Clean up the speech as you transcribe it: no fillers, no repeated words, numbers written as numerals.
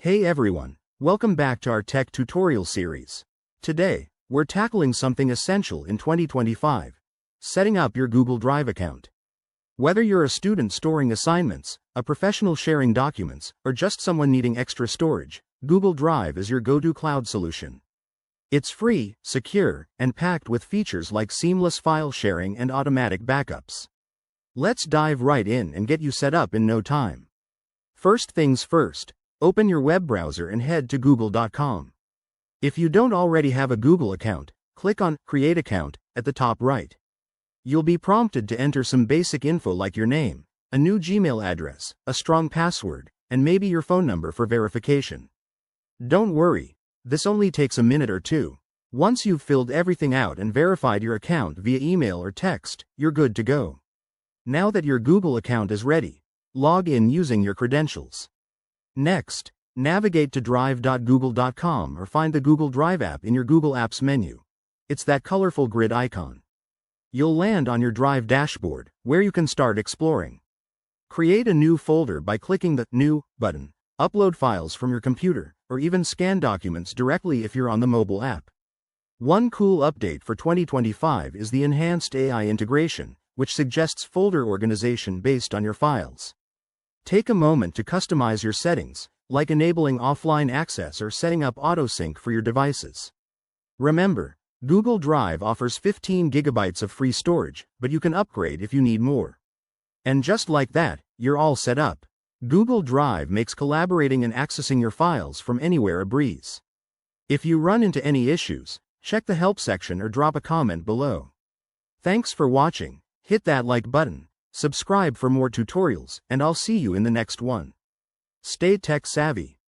Hey everyone, welcome back to our tech tutorial series. Today, we're tackling something essential in 2025, setting up your Google Drive account. Whether you're a student storing assignments, a professional sharing documents, or just someone needing extra storage, Google Drive is your go-to cloud solution. It's free, secure, and packed with features like seamless file sharing and automatic backups. Let's dive right in and get you set up in no time. First things first, open your web browser and head to google.com. If you don't already have a Google account, click on Create Account at the top right. You'll be prompted to enter some basic info like your name, a new Gmail address, a strong password, and maybe your phone number for verification. Don't worry, this only takes a minute or two. Once you've filled everything out and verified your account via email or text, you're good to go. Now that your Google account is ready, log in using your credentials. Next, navigate to drive.google.com or find the Google Drive app in your Google Apps menu. It's that colorful grid icon. You'll land on your Drive dashboard, where you can start exploring. Create a new folder by clicking the New button. Upload files from your computer, or even scan documents directly if you're on the mobile app. One cool update for 2025 is the enhanced AI integration, which suggests folder organization based on your files. Take a moment to customize your settings, like enabling offline access or setting up autosync for your devices. Remember, Google Drive offers 15 gigabytes of free storage, but you can upgrade if you need more. And just like that, you're all set up. Google Drive makes collaborating and accessing your files from anywhere a breeze. If you run into any issues, check the help section or drop a comment below. Thanks for watching. Hit that like button, subscribe for more tutorials, and I'll see you in the next one. Stay tech savvy.